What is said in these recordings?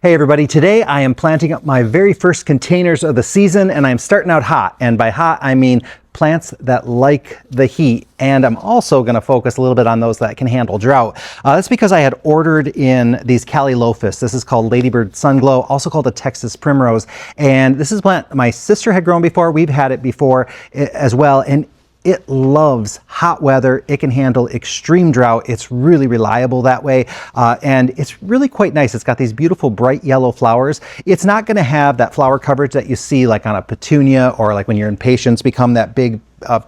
Hey everybody, today I am planting up my very first containers of the season, and I'm starting out hot. And by hot, I mean plants that like the heat. And I'm also going to focus a little bit on those that can handle drought. That's because I had ordered in these Calylophus. This is called Ladybird Sunglow, also called a Texas Primrose. And this is a plant my sister had grown before. We've had it before as well. And it loves hot weather. It can handle extreme drought. It's really reliable that way. And it's really quite nice. It's got these beautiful bright yellow flowers. It's not going to have that flower coverage that you see like on a petunia or like when your impatiens become that big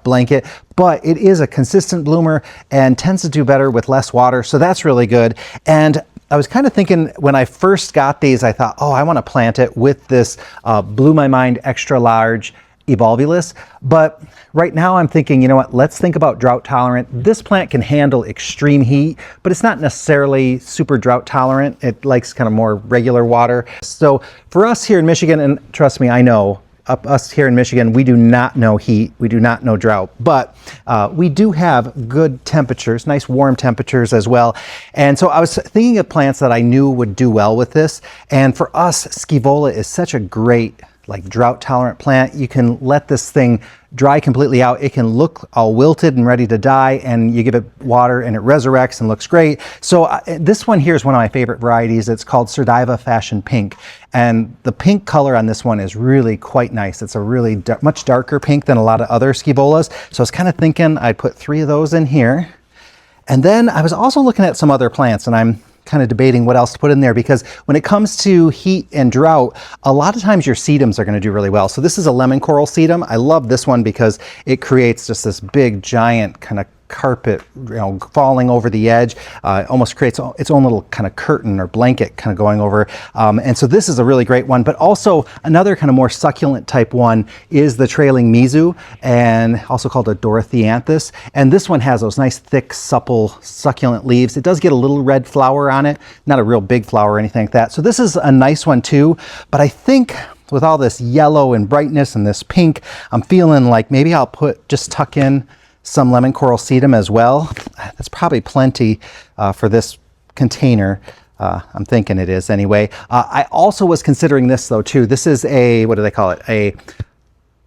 blanket, but it is a consistent bloomer and tends to do better with less water. So that's really good. And I was kind of thinking when I first got these, I thought, oh, I want to plant it with this blew my mind extra large Evolvulus, but right now I'm thinking, you know what, let's think about drought tolerant. This plant can handle extreme heat, but it's not necessarily super drought tolerant. It likes kind of more regular water. So for us here in Michigan, and trust me, I know, us here in Michigan, we do not know heat, we do not know drought, but we do have good temperatures, nice warm temperatures as well. And so I was thinking of plants that I knew would do well with this. And for us, Scaevola is such a great like drought tolerant plant. You can let this thing dry completely out. It can look all wilted and ready to die, and you give it water and it resurrects and looks great. So this one here is one of my favorite varieties. It's called Surdiva Fashion Pink. And the pink color on this one is really quite nice. It's a really much darker pink than a lot of other Scaevolas. So I was kind of thinking I'd put 3 of those in here. And then I was also looking at some other plants, and I'm kind of debating what else to put in there, because when it comes to heat and drought, a lot of times your sedums are going to do really well. So this is a lemon coral sedum. I love this one because it creates just this big giant kind of carpet, you know, falling over the edge. It almost creates its own little kind of curtain or blanket kind of going over. And so this is a really great one. But also another kind of more succulent type one is the trailing Mezoo, and also called a Dorotheanthus. And this one has those nice thick supple succulent leaves. It does get a little red flower on it, not a real big flower or anything like that. So this is a nice one too. But I think with all this yellow and brightness and this pink, I'm feeling like maybe I'll just tuck in some lemon coral sedum as well. That's probably plenty for this container. I'm thinking it is anyway. I also was considering this though too. This is a, what do they call it? A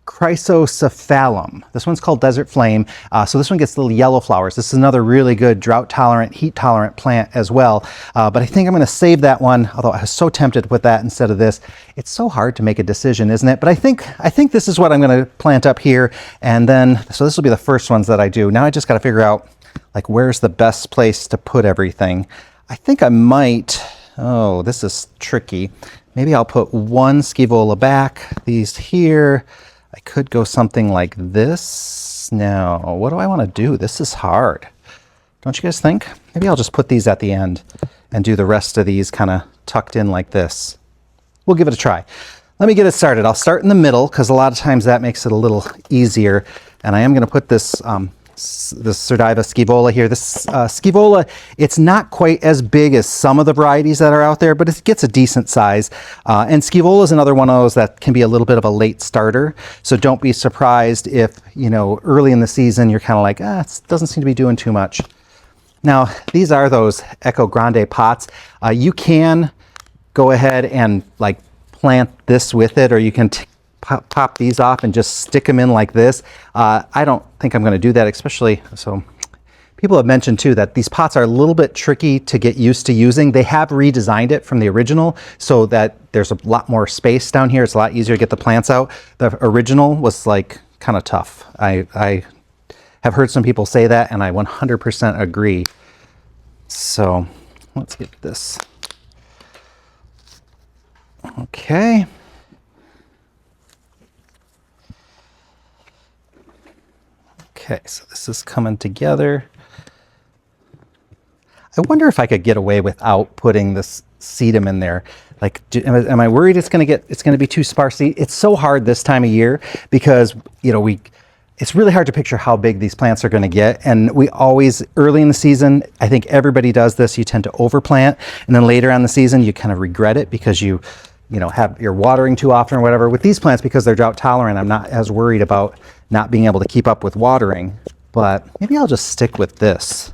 Chrysocephalum. This one's called Desert Flame. So this one gets little yellow flowers. This is another really good drought tolerant, heat tolerant plant as well. But I think I'm going to save that one, although I was so tempted to put that instead of this. It's so hard to make a decision, isn't it? But I think this is what I'm going to plant up here. And then, so this will be the first ones that I do. Now I just got to figure out like where's the best place to put everything. I think I might, oh, this is tricky. Maybe I'll put one Scaevola back, these here. I could go something like this. Now, what do I want to do? This is hard. Don't you guys think? Maybe I'll just put these at the end and do the rest of these kind of tucked in like this. We'll give it a try. Let me get it started. I'll start in the middle because a lot of times that makes it a little easier. And I am going to put this Surdiva Scaevola here. This Scaevola, it's not quite as big as some of the varieties that are out there, but it gets a decent size. And Scaevola is another one of those that can be a little bit of a late starter. So don't be surprised if, you know, early in the season you're kind of like, it doesn't seem to be doing too much. Now, these are those Eco Grande pots. You can go ahead and like plant this with it, or you can pop these off and just stick them in like this. I don't think I'm going to do that, especially, so people have mentioned too that these pots are a little bit tricky to get used to using. They have redesigned it from the original so that there's a lot more space down here. It's a lot easier to get the plants out. The original was like kind of tough. I have heard some people say that, and I 100% agree. So let's get this. Okay. Okay, so this is coming together. I wonder if I could get away without putting this sedum in there. Like, am I worried it's going to be too sparse? It's so hard this time of year because, you know, it's really hard to picture how big these plants are going to get. And we always, early in the season, I think everybody does this, you tend to overplant. And then later on in the season, you kind of regret it because you're watering too often or whatever. With these plants, because they're drought tolerant, I'm not as worried about not being able to keep up with watering. But maybe I'll just stick with this.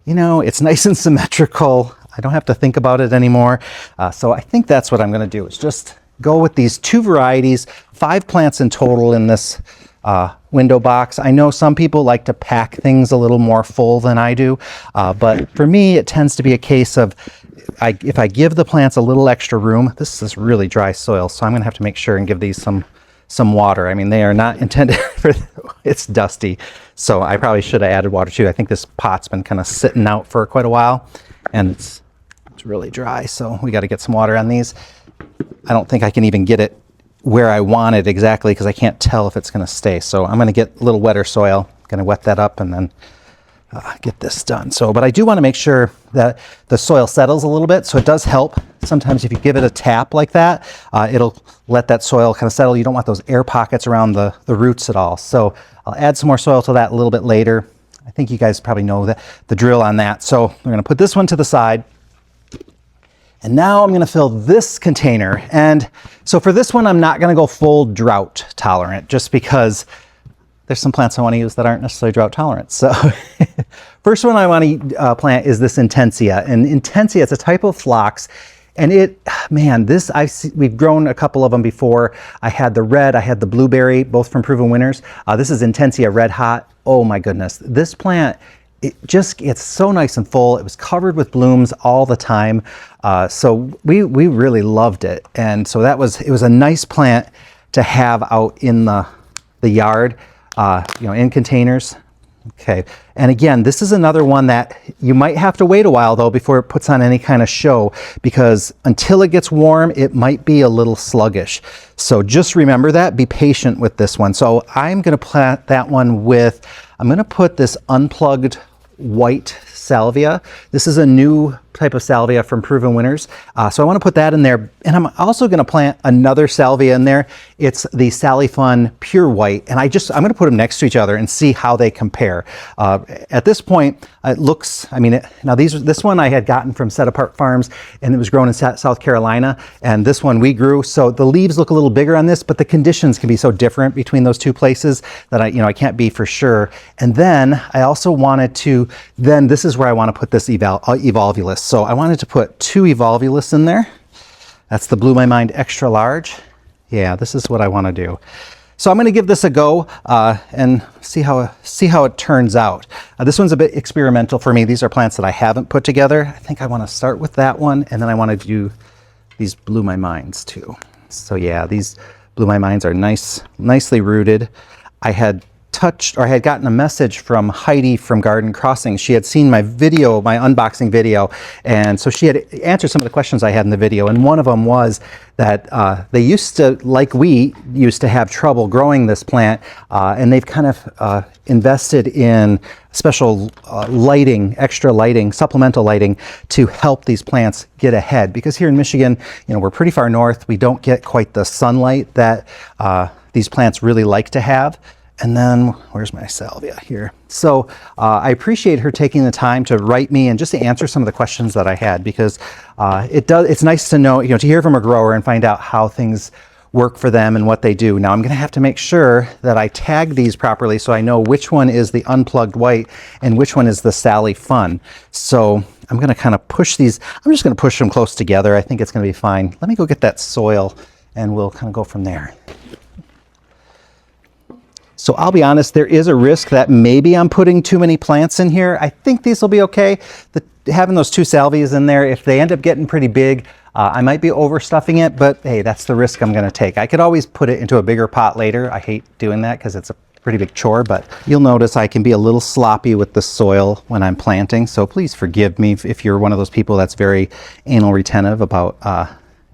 You know, it's nice and symmetrical. I don't have to think about it anymore. So I think that's what I'm going to do, is just go with these 2 varieties, 5 plants in total in this window box. I know some people like to pack things a little more full than I do, but for me it tends to be a case of if I give the plants a little extra room. This is really dry soil, so I'm going to have to make sure and give these some water. I mean, they are not intended for, it's dusty, so I probably should have added water too. I think this pot's been kind of sitting out for quite a while, and it's really dry, so we got to get some water on these. I don't think I can even get it where I want it exactly because I can't tell if it's going to stay. So I'm going to get a little wetter soil, going to wet that up, and then get this done. So, but I do want to make sure that the soil settles a little bit. So it does help. Sometimes if you give it a tap like that, it'll let that soil kind of settle. You don't want those air pockets around the roots at all. So I'll add some more soil to that a little bit later. I think you guys probably know the drill on that. So we're going to put this one to the side. And now I'm going to fill this container. And so for this one, I'm not going to go full drought tolerant, just because there's some plants I want to use that aren't necessarily drought tolerant. So first one I want to plant is this Intensia. And Intensia, it's a type of phlox. And we've grown a couple of them before. I had the red, I had the blueberry, both from Proven Winners. This is Intensia Red Hot. Oh my goodness. This plant, it's so nice and full. It was covered with blooms all the time. So we really loved it. And so it was a nice plant to have out in the yard, in containers. Okay. And again, this is another one that you might have to wait a while though before it puts on any kind of show, because until it gets warm, it might be a little sluggish. So just remember that, be patient with this one. So I'm going to plant that one I'm going to put this Unplugged white Salvia. This is a new type of Salvia from Proven Winners. So I want to put that in there. And I'm also going to plant another Salvia in there. It's the Sallyfun Pure White. And I'm going to put them next to each other and see how they compare. At this point, it looks, this one I had gotten from Set Apart Farms, and it was grown in South Carolina. And this one we grew. So the leaves look a little bigger on this, but the conditions can be so different between those 2 places that I can't be for sure. And then I also wanted to, this is where I want to put this Evolvulus. So I wanted to put 2 Evolvulus in there. That's the Blew My Mind Extra Large. Yeah, this is what I want to do. So I'm going to give this a go and see how it turns out. This one's a bit experimental for me. These are plants that I haven't put together. I think I want to start with that one, and then I want to do these Blew My Minds too. So yeah, these Blew My Minds are nicely rooted. I had gotten a message from Heidi from Garden Crossing. She had seen my video, my unboxing video, and so she had answered some of the questions I had in the video, and one of them was that they used to, like we used to, have trouble growing this plant, and they've kind of invested in special lighting, extra lighting, supplemental lighting to help these plants get ahead. Because here in Michigan, we're pretty far north. We don't get quite the sunlight that these plants really like to have. And then, where's my Salvia here? So I appreciate her taking the time to write me and just to answer some of the questions that I had, because it's nice to know, to hear from a grower and find out how things work for them and what they do. Now I'm going to have to make sure that I tag these properly so I know which one is the Unplugged white and which one is the Sallyfun. So I'm going to kind of push these. I'm just going to push them close together. I think it's going to be fine. Let me go get that soil and we'll kind of go from there. So I'll be honest, there is a risk that maybe I'm putting too many plants in here. I think these will be okay. Having those 2 salvias in there, if they end up getting pretty big, I might be overstuffing it, but hey, that's the risk I'm going to take. I could always put it into a bigger pot later. I hate doing that because it's a pretty big chore, but you'll notice I can be a little sloppy with the soil when I'm planting. So please forgive me if you're one of those people that's very anal retentive about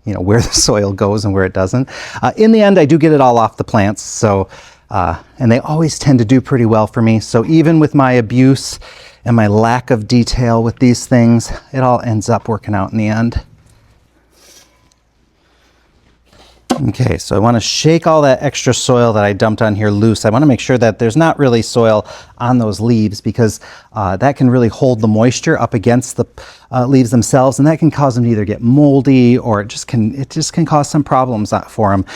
where the soil goes and where it doesn't. In the end, I do get it all off the plants. So and they always tend to do pretty well for me. So even with my abuse and my lack of detail with these things, it all ends up working out in the end. Okay, so I want to shake all that extra soil that I dumped on here loose. I want to make sure that there's not really soil on those leaves, because that can really hold the moisture up against the leaves themselves, and that can cause them to either get moldy, or it just can cause some problems for them.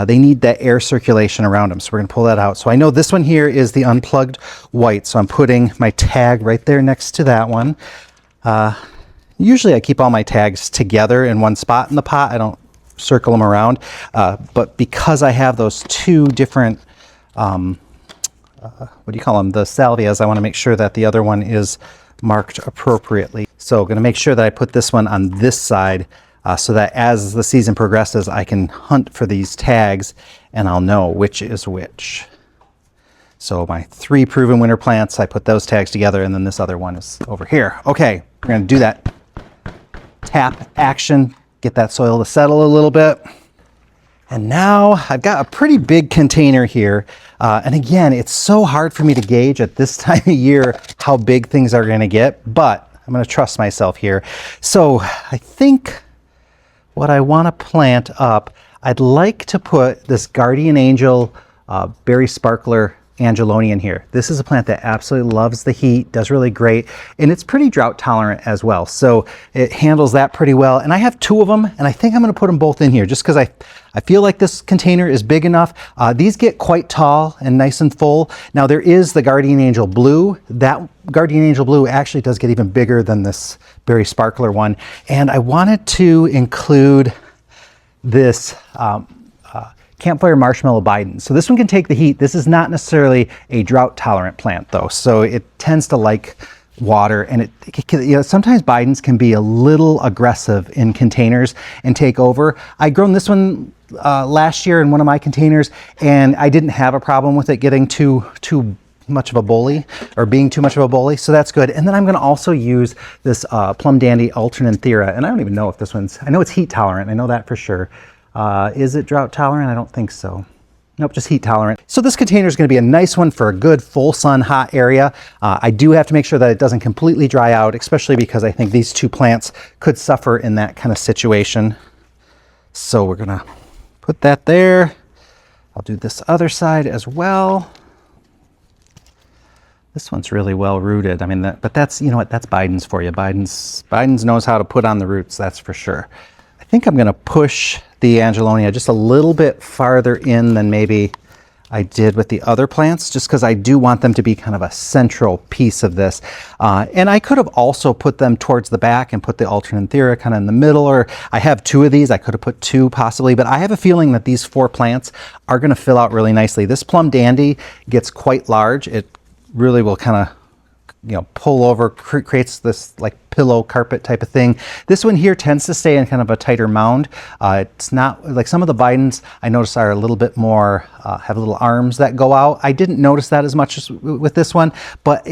They need that air circulation around them, so we're going to pull that out. So I know this one here is the Unplugged white, so I'm putting my tag right there next to that one. Usually I keep all my tags together in one spot in the pot. I don't circle them around. But because I have those two different, what do you call them? The salvias, I want to make sure that the other one is marked appropriately. So I'm going to make sure that I put this one on this side so that as the season progresses, I can hunt for these tags and I'll know which is which. So my 3 proven winter plants, I put those tags together, and then this other one is over here. Okay, we're going to do that tap action, get that soil to settle a little bit. And now I've got a pretty big container here. And again, it's so hard for me to gauge at this time of year how big things are going to get, but I'm going to trust myself here. So I think what I want to plant up, I'd like to put this Guardian Angel Berry Sparkler Angelonia in here. This is a plant that absolutely loves the heat, does really great, and it's pretty drought tolerant as well. So it handles that pretty well. And I have 2 of them, and I think I'm going to put them both in here just because I feel like this container is big enough. These get quite tall and nice and full. Now there is the Guardian Angel Blue. That Guardian Angel Blue actually does get even bigger than this Berry Sparkler one. And I wanted to include this Campfire Marshmallow Bidens. So this one can take the heat. This is not necessarily a drought tolerant plant though. So it tends to like water, and sometimes Bidens can be a little aggressive in containers and take over. I grown this one last year in one of my containers, and I didn't have a problem with it getting too much of a bully or being too much of a bully, so that's good. And then I'm going to also use this Plum Dandy Alternanthera, and I don't even know if this one's, I know it's heat tolerant, I know that for sure. Is it drought tolerant? I don't think so. Nope, just heat tolerant. So this container is going to be a nice one for a good full sun hot area. I do have to make sure that it doesn't completely dry out, especially because I think these 2 plants could suffer in that kind of situation. So we're going to put that there. I'll do this other side as well. This one's really well rooted. I mean, but that's, you know what, that's Bidens for you. Bidens knows how to put on the roots, that's for sure. I think I'm going to push the Angelonia just a little bit farther in than maybe I did with the other plants, just because I do want them to be kind of a central piece of this. And I could have also put them towards the back and put the Alternanthera kind of in the middle, or I have 2 of these. I could have put 2 possibly, but I have a feeling that these 4 plants are going to fill out really nicely. This Plum Dandy gets quite large. It really will kind of, you know, pull over, creates this like pillow carpet type of thing. This one here tends to stay in kind of a tighter mound. It's not like some of the Bidens I notice are a little bit more, have little arms that go out. I didn't notice that as much as with this one, but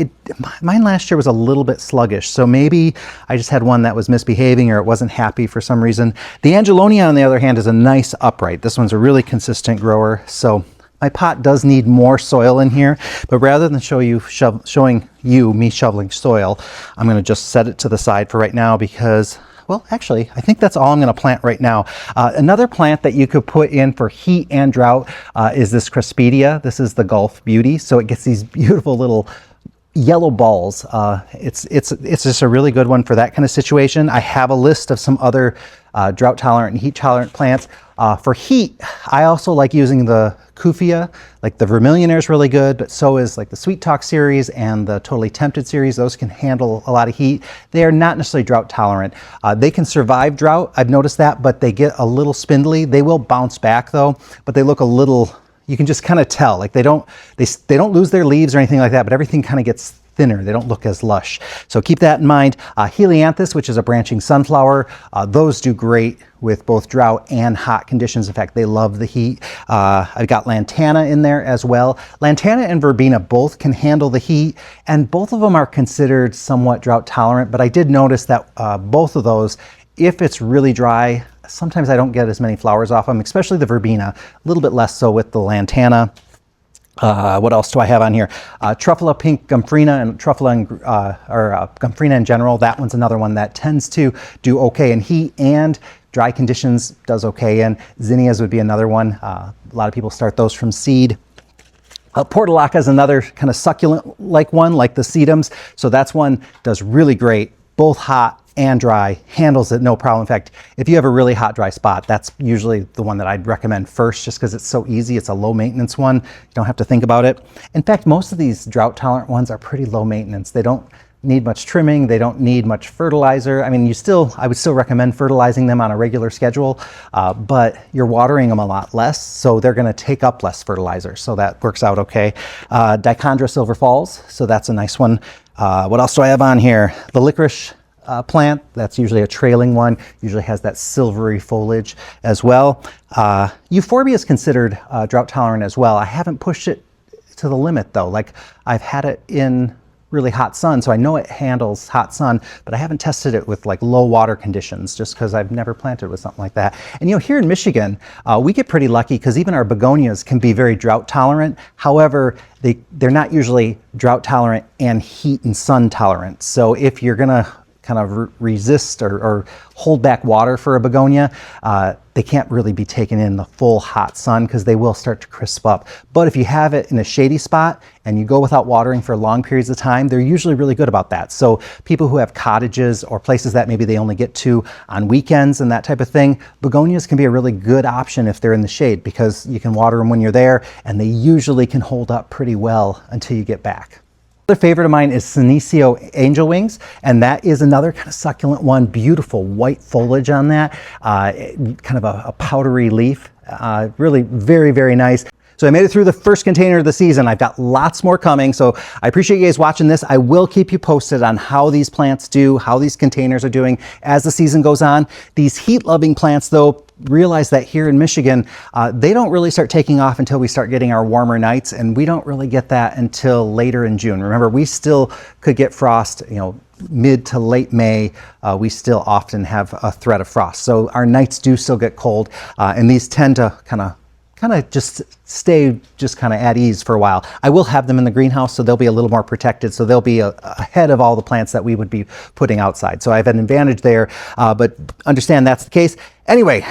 mine last year was a little bit sluggish. So maybe I just had one that was misbehaving or it wasn't happy for some reason. The Angelonia, on the other hand, is a nice upright. This one's a really consistent grower. So my pot does need more soil in here, but rather than showing you me shoveling soil, I'm going to just set it to the side for right now because, well, actually, I think that's all I'm going to plant right now. Another plant that you could put in for heat and drought is this Craspedia. This is the Gulf Beauty, so it gets these beautiful little yellow balls. It's just a really good one for that kind of situation. I have a list of some other drought tolerant and heat tolerant plants. For heat, I also like using the Kufia, like the Vermillionaire is really good, but so is like the Sweet Talk series and the Totally Tempted series. Those can handle a lot of heat. They are not necessarily drought tolerant. They can survive drought, I've noticed that, but they get a little spindly. They will bounce back though, but they look a little, you can just kind of tell, like they don't lose their leaves or anything like that, but everything kind of gets thinner. They don't look as lush. So keep that in mind. Helianthus, which is a branching sunflower, those do great with both drought and hot conditions. In fact, they love the heat. I've got Lantana in there as well. Lantana and Verbena both can handle the heat, and both of them are considered somewhat drought tolerant, but I did notice that both of those, if it's really dry, sometimes I don't get as many flowers off them, especially the Verbena, a little bit less so with the Lantana. What else do I have on here? Truffula Pink Gomphrena and Truffula Gomphrena in general. That one's another one that tends to do okay in heat and dry conditions, does okay in. Zinnias would be another one. A lot of people start those from seed. Portulaca is another kind of succulent-like one, like the Sedums. So that's one does really great, both hot and dry, handles it no problem. In fact, if you have a really hot, dry spot, that's usually the one that I'd recommend first, just because it's so easy. It's a low maintenance one. You don't have to think about it. In fact, most of these drought tolerant ones are pretty low maintenance. They don't need much trimming. They don't need much fertilizer. I mean, I would still recommend fertilizing them on a regular schedule, but you're watering them a lot less, so they're going to take up less fertilizer. So that works out okay. Dichondra Silver Falls, so that's a nice one. What else do I have on here? The licorice plant, that's usually a trailing one, usually has that silvery foliage as well. Euphorbia is considered drought tolerant as well. I haven't pushed it to the limit though. Like, I've had it in really hot sun, so I know it handles hot sun, but I haven't tested it with like low water conditions just because I've never planted with something like that. And you know, here in Michigan, we get pretty lucky because even our begonias can be very drought tolerant. However, they're not usually drought tolerant and heat and sun tolerant. So if you're gonna kind of resist or hold back water for a begonia, they can't really be taken in the full hot sun because they will start to crisp up. But if you have it in a shady spot and you go without watering for long periods of time, they're usually really good about that. So people who have cottages or places that maybe they only get to on weekends and that type of thing, begonias can be a really good option if they're in the shade because you can water them when you're there and they usually can hold up pretty well until you get back. Another favorite of mine is Senecio Angel Wings, and that is another kind of succulent one. Beautiful white foliage on that, kind of a powdery leaf. Really very, very nice. So I made it through the first container of the season. I've got lots more coming, so I appreciate you guys watching this. I will keep you posted on how these plants do, how these containers are doing as the season goes on. These heat-loving plants, though, realize that here in Michigan, they don't really start taking off until we start getting our warmer nights, and we don't really get that until later in June. Remember, we still could get frost, you know, mid to late May. We still often have a threat of frost. So our nights do still get cold, and these tend to kind of just stay just kind of at ease for a while. I will have them in the greenhouse, so they'll be a little more protected, so they'll be ahead of all the plants that we would be putting outside. So I have an advantage there, but understand that's the case. Anyway,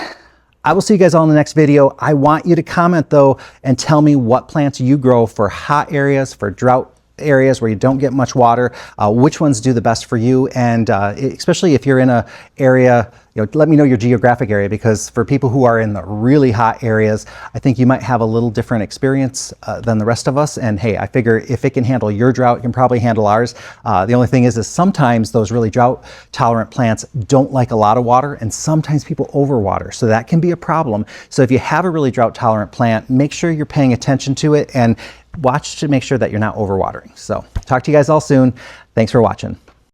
I will see you guys all in the next video. I want you to comment though and tell me what plants you grow for hot areas, for drought areas where you don't get much water, which ones do the best for you, and especially if you're in an area, you know, let me know your geographic area, because for people who are in the really hot areas, I think you might have a little different experience than the rest of us. And hey, I figure if it can handle your drought, it can probably handle ours. The only thing is sometimes those really drought tolerant plants don't like a lot of water, and sometimes people overwater, so that can be a problem. So if you have a really drought tolerant plant, make sure you're paying attention to it and watch to make sure that you're not overwatering. So talk to you guys all soon. Thanks for watching.